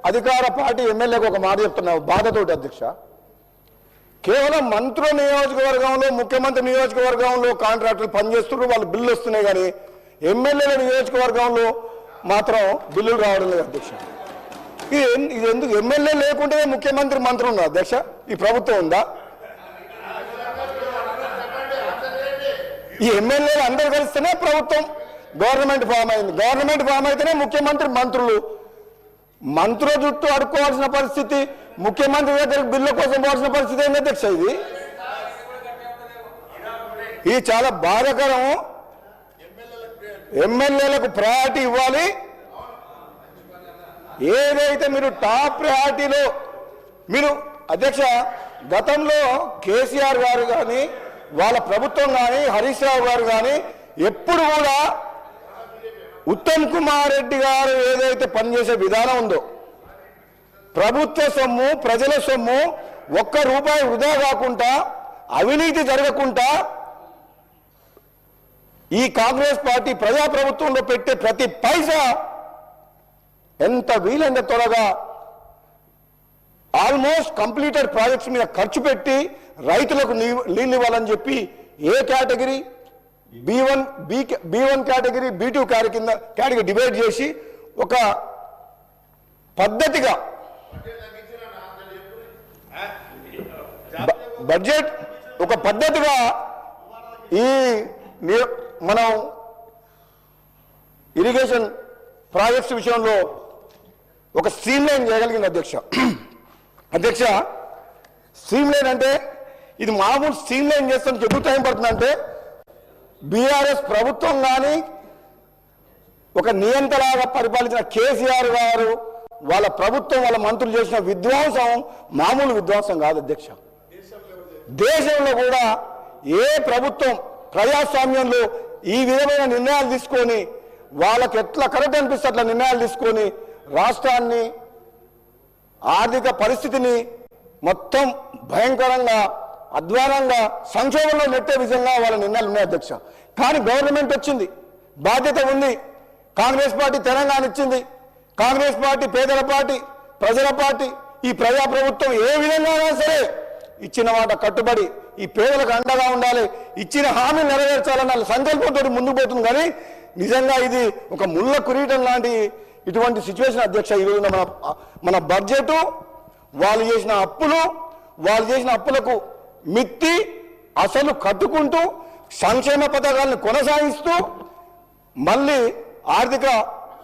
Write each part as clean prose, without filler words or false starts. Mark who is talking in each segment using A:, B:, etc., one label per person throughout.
A: అధికార పార్టీ ఎమ్మెల్యేకి ఒక మాట చెప్తున్నావు బాధతోటి అధ్యక్ష. కేవలం మంత్రుల నియోజకవర్గంలో ముఖ్యమంత్రి నియోజకవర్గంలో కాంట్రాక్టర్లు పనిచేస్తున్నారు, వాళ్ళు బిల్లు వస్తున్నాయి, కానీ ఎమ్మెల్యేల నియోజకవర్గంలో మాత్రం బిల్లులు రావడం లేదు అధ్యక్ష. ఇది ఎందుకు? ఎమ్మెల్యే లేకుంటే ముఖ్యమంత్రి మంత్రులు ఉన్నారు అధ్యక్ష. ఈ ప్రభుత్వం ఉందా? ఈ ఎమ్మెల్యేలు అందరూ కలిస్తేనే ప్రభుత్వం గవర్నమెంట్ ఫామ్ అయింది. గవర్నమెంట్ ఫామ్ అయితేనే ముఖ్యమంత్రి మంత్రులు. మంత్రుల చుట్టూ అడుక్కోవాల్సిన పరిస్థితి, ముఖ్యమంత్రి దగ్గర బిల్లు కోసం పోవాల్సిన పరిస్థితి ఏంటి అధ్యక్ష? ఇది చాలా బాధాకరం. ఎమ్మెల్యేలకు ప్రయారిటీ ఇవ్వాలి. ఏదైతే మీరు టాప్ ప్రయారిటీలో మీరు అధ్యక్ష, గతంలో కేసీఆర్ గారు కానీ వాళ్ళ ప్రభుత్వం కానీ హరీష్ రావు గారు కానీ ఎప్పుడు కూడా ఉత్తమ్ కుమార్ రెడ్డి గారు ఏదైతే పనిచేసే విధానం ఉందో, ప్రభుత్వ సొమ్ము ప్రజల సొమ్ము ఒక్క రూపాయి వృధా కాకుండా అవినీతి జరగకుండా ఈ కాంగ్రెస్ పార్టీ ప్రజాప్రభుత్వంలో పెట్టే ప్రతి పైసా ఎంత వీలైనంత త్వరగా ఆల్మోస్ట్ కంప్లీటెడ్ ప్రాజెక్ట్స్ మీద ఖర్చు పెట్టి రైతులకు నీళ్ళు ఇవ్వాలని చెప్పి A category B1 category B2 category divide చేసి ఒక పద్ధతిగా బడ్జెట్ ఒక పద్ధతిగా ఈ మనం ఇరిగేషన్ ప్రాజెక్ట్స్ విషయంలో ఒక స్ట్రీమ్ లైన్ చేయగలిగింది అధ్యక్ష. స్ట్రీమ్ లైన్ అంటే ఇది మామూలు స్ట్రీమ్ లైన్ చేస్తాను ఎందుకు టైం పడుతుందంటే, బీఆర్ఎస్ ప్రభుత్వం కానీ ఒక నియంతలాగా పరిపాలించిన కేసీఆర్ గారు వాళ్ళ ప్రభుత్వం వాళ్ళ మంత్రులు చేసిన విధ్వంసం మామూలు విధ్వంసం కాదు అధ్యక్ష. దేశంలో కూడా ఏ ప్రభుత్వం ప్రజాస్వామ్యంలో ఈ విధమైన నిర్ణయాలు తీసుకొని వాళ్ళకి ఎట్లా కరెక్ట్ అనిపిస్తే అట్లా నిర్ణయాలు తీసుకొని రాష్ట్రాన్ని ఆర్థిక పరిస్థితిని మొత్తం భయంకరంగా అధ్వానంగా సంక్షోభంలో నెట్టే విధంగా వాళ్ళ నిర్ణయాలు ఉన్నాయి అధ్యక్ష. కానీ గవర్నమెంట్ వచ్చింది, బాధ్యత ఉంది. కాంగ్రెస్ పార్టీ తెలంగాణ ఇచ్చింది. కాంగ్రెస్ పార్టీ పేదల పార్టీ, ప్రజల పార్టీ. ఈ ప్రజాప్రభుత్వం ఏ విధంగా సరే ఇచ్చిన మాట కట్టుబడి ఈ పేదలకు అండగా ఉండాలి, ఇచ్చిన హామీ నెరవేర్చాలన్న సంకల్పంతో ముందుకు పోతుంది. కానీ నిజంగా ఇది ఒక ముళ్ళ కురీటం లాంటి ఇటువంటి సిచ్యువేషన్ అధ్యక్ష. ఈరోజు మన బడ్జెట్ వాళ్ళు చేసిన అప్పులకు మిత్తి అసలు కట్టుకుంటూ సంక్షేమ పథకాలను కొనసాగిస్తూ మళ్ళీ ఆర్థిక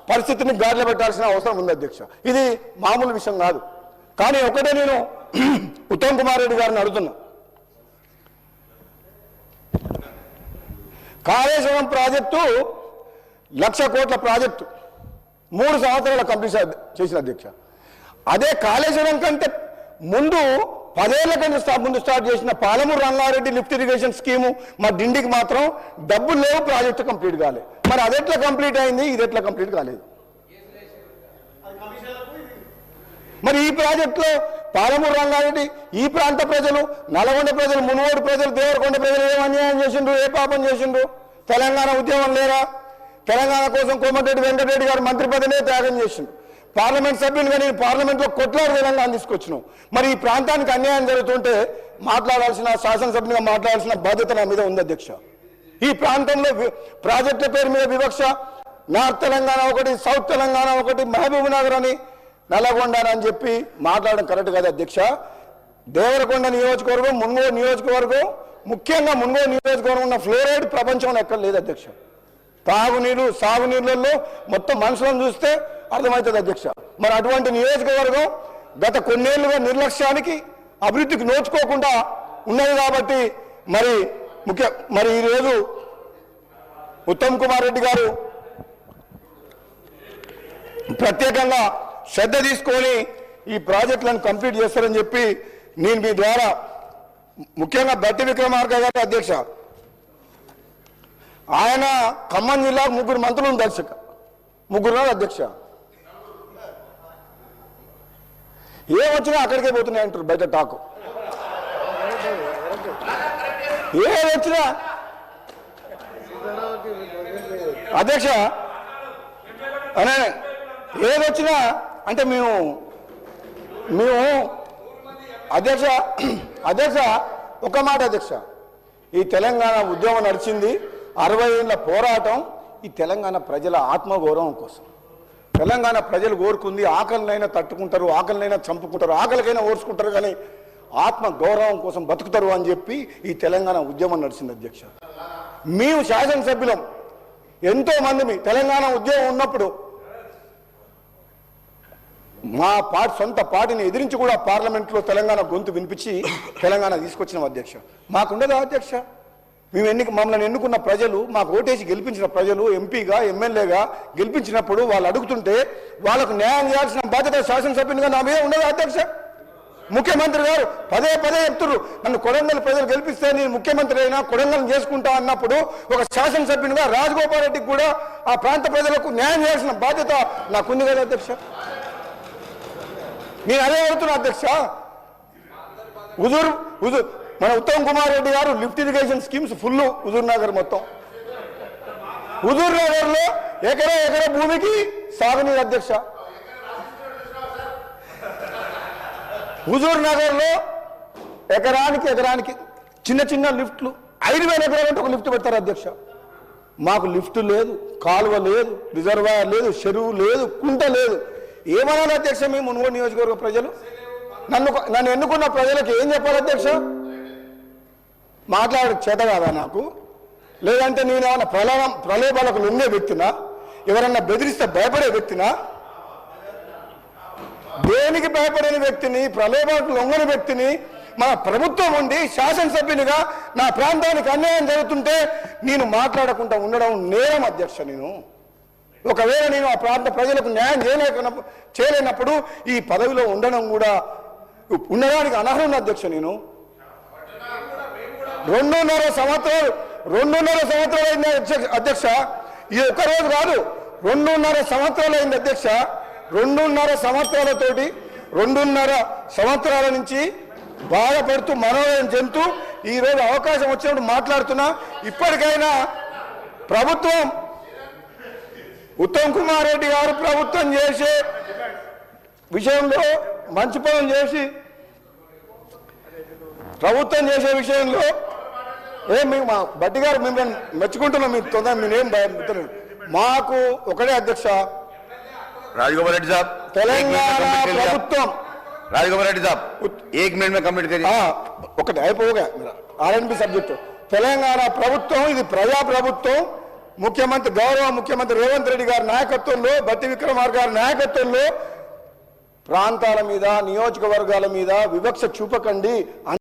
A: పరిస్థితిని గాడిలో పెట్టాల్సిన అవసరం ఉంది అధ్యక్ష. ఇది మామూలు విషయం కాదు. కానీ ఒకటే నేను ఉత్తమ్ కుమార్ రెడ్డి గారిని అడుగుతున్నా, కాళేశ్వరం ప్రాజెక్టు 1,00,000 కోట్ల ప్రాజెక్టు 3 సంవత్సరాల కంప్లీట్ చేసిన అధ్యక్ష. అదే కాళేశ్వరం కంటే ముందు 10 ఏళ్ల కంటే ముందు స్టార్ట్ చేసిన Palamuru Rangareddy lift irrigation scheme మా డిండికి మాత్రం డబ్బులు లేవు, ప్రాజెక్టు కంప్లీట్ కాలేదు. మరి అది ఎట్లా కంప్లీట్ అయింది, ఇది ఎట్లా కంప్లీట్ కాలేదు? మరి ఈ ప్రాజెక్టులో పాలమూరు రంగారెడ్డి ఈ ప్రాంత ప్రజలు, నల్గొండ ప్రజలు, మునుగోడు ప్రజలు, దేవరకొండ ప్రజలు ఏం అన్యాయం చేసిండ్రు, ఏ పాపం చేసిండ్రు? తెలంగాణ ఉద్యమం లేరా? తెలంగాణ కోసం కోమటిరెడ్డి వెంకటరెడ్డి గారు మంత్రి పదవినే త్యాగం చేసిండ్రు. పార్లమెంట్ సభ్యులుగా నేను పార్లమెంట్లో కొట్లాడు తెలంగాణ తీసుకొచ్చినాం. మరి ఈ ప్రాంతానికి అన్యాయం జరుగుతుంటే శాసనసభ్యునిగా మాట్లాడాల్సిన బాధ్యత నా మీద ఉంది అధ్యక్ష. ఈ ప్రాంతంలో ప్రాజెక్టుల పేరు మీద వివక్ష, నార్త్ తెలంగాణ ఒకటి, సౌత్ తెలంగాణ ఒకటి, మహబూబ్ నగర్ అని, నల్లగొండ అని చెప్పి మాట్లాడడం కరెక్ట్ కాదు అధ్యక్ష. దేవరకొండ నియోజకవర్గం, మున్గోడు నియోజకవర్గం, ముఖ్యంగా మున్గోడు నియోజకవర్గం ఉన్న ఫ్లోరైడ్ ప్రపంచంలో ఎక్కడ లేదు అధ్యక్ష. తాగునీరు సాగునీళ్ళల్లో మొత్తం మనుషులను చూస్తే అర్థమవుతుంది అధ్యక్ష. మరి అటువంటి నియోజకవర్గం గత కొన్నేళ్లుగా నిర్లక్ష్యానికి అభివృద్ధికి నోచుకోకుండా ఉన్నది. కాబట్టి మరి ఈరోజు ఉత్తమ్ కుమార్ రెడ్డి గారు ప్రత్యేకంగా శ్రద్ధ తీసుకొని ఈ ప్రాజెక్టులను కంప్లీట్ చేస్తారని చెప్పి నేను మీ ద్వారా ముఖ్యంగా బట్టి విక్రమార్క గారు అధ్యక్ష, ఆయన ఖమ్మం జిల్లాకు 3 మంత్రులు దర్శక 3 అధ్యక్ష. ఏమొచ్చినా అక్కడికే పోతున్నాయి అంటారు బయట టాకు. ఏమొచ్చినా అధ్యక్ష అనే ఏదొచ్చినా అంటే మేము అధ్యక్ష అధ్యక్ష ఒక మాట అధ్యక్ష, ఈ తెలంగాణ ఉద్యమం నడిచింది 60 ఏళ్ళ పోరాటం ఈ తెలంగాణ ప్రజల ఆత్మగౌరవం కోసం. తెలంగాణ ప్రజలు కోరుకుంది ఆకలినైనా తట్టుకుంటారు, ఆకలినైనా చంపుకుంటారు, ఆకలికైనా ఓర్చుకుంటారు, కానీ ఆత్మ గౌరవం కోసం బతుకుతారు అని చెప్పి ఈ తెలంగాణ ఉద్యమం నడిచింది అధ్యక్ష. మేము శాసనసభ్యులం ఎంతో మంది మీ తెలంగాణ ఉద్యమం ఉన్నప్పుడు మా సొంత పార్టీని ఎదిరించి కూడా పార్లమెంట్లో తెలంగాణ గొంతు వినిపించి తెలంగాణ తీసుకొచ్చినాం అధ్యక్ష. మాకుండదా అధ్యక్ష? మమ్మల్ని ఎన్నుకున్న ప్రజలు, మాకు ఓటేసి గెలిపించిన ప్రజలు ఎంపీగా ఎమ్మెల్యేగా గెలిపించినప్పుడు వాళ్ళు అడుగుతుంటే వాళ్ళకు న్యాయం చేయాల్సిన బాధ్యత శాసనసభ్యునిగా నా మీద ఉండదు అధ్యక్ష. ముఖ్యమంత్రి గారు పదే చెప్తున్నారు, నన్ను కొడంగల్ ప్రజలు గెలిపిస్తే నేను ముఖ్యమంత్రి అయినా కొడంగల్ చేసుకుంటా అన్నప్పుడు ఒక శాసనసభ్యునిగా రాజగోపాల్ రెడ్డికి కూడా ఆ ప్రాంత ప్రజలకు న్యాయం చేయాల్సిన బాధ్యత నాకుంది కదా అధ్యక్ష. నేను అదే అడుగుతున్నా అధ్యక్ష. మన ఉత్తమ్ కుమార్ రెడ్డి గారు lift irrigation schemes full Huzur Nagar మొత్తం. హుజూర్ నగర్ లో ఎకరా భూమికి సాగునీరు అధ్యక్ష. హుజూర్ నగర్ లో ఎకరానికి చిన్న లిఫ్ట్లు 5,000 ఎకరాలు అంటే ఒక లిఫ్ట్ పెడతారు అధ్యక్ష. మాకు లిఫ్ట్ లేదు, కాలువ లేదు, రిజర్వాయర్ లేదు, చెరువు లేదు, కుంట లేదు. ఏమనాలి అధ్యక్ష? మేము మునుగోడు నియోజకవర్గ ప్రజలు నన్ను ఎన్నుకున్న ప్రజలకు ఏం చెప్పాలి అధ్యక్ష? మాట్లాడే చేత కాదా నాకు? లేదంటే నేను ఏమన్నా ప్రలోభాలకు లొంగే వ్యక్తినా? ఎవరన్నా బెదిరిస్తే భయపడే వ్యక్తినా? దేనికి భయపడని వ్యక్తిని, ప్రలోభాలకు లొంగని వ్యక్తిని మన ప్రభుత్వం ఉండి శాసనసభ్యునిగా నా ప్రాంతానికి అన్యాయం జరుగుతుంటే నేను మాట్లాడకుండా ఉండడం నేరం అధ్యక్ష. ఒకవేళ నేను ఆ ప్రాంత ప్రజలకు న్యాయం చేయలేనప్పుడు ఈ పదవిలో ఉండడానికి అనర్హున్న అధ్యక్ష. నేను 2.5 సంవత్సరాలు అయింది అధ్యక్ష. ఇది ఒక్కరోజు కాదు, 2.5 సంవత్సరాలు అయింది అధ్యక్ష. 2.5 సంవత్సరాలతోటి 2.5 సంవత్సరాల నుంచి బాధపడుతూ మనోవేదన చెందుతూ ఈరోజు అవకాశం వచ్చినప్పుడు మాట్లాడుతున్నా. ఇప్పటికైనా ప్రభుత్వం, ఉత్తమ్ కుమార్ రెడ్డి గారు ప్రభుత్వం చేసే విషయంలో మంచి పనులు చేసి ప్రభుత్వం చేసే విషయంలో మా బట్టి గారు మిమ్మల్ని మెచ్చుకుంటున్నాం. మీరు తొందర మీరేం భయపడుతున్నారు. మాకు ఒకటే అధ్యక్ష,
B: राजगोपाल रेड्डी साहब
A: తెలంగాణ ప్రభుత్వం
B: राजगोपाल रेड्डी साहब 1 मिनट में कंप्लीट करिए.
A: ఒకటి అయిపోగా ఆర్ఎన్బి సబ్జెక్టు. తెలంగాణ ప్రభుత్వం ఇది ప్రజా ప్రభుత్వం. గౌరవ ముఖ్యమంత్రి రేవంత్ రెడ్డి గారి నాయకత్వంలో, బట్టి విక్రమార్క గారి నాయకత్వంలో ప్రాంతాల మీద, నియోజకవర్గాల మీద వివక్ష చూపకండి.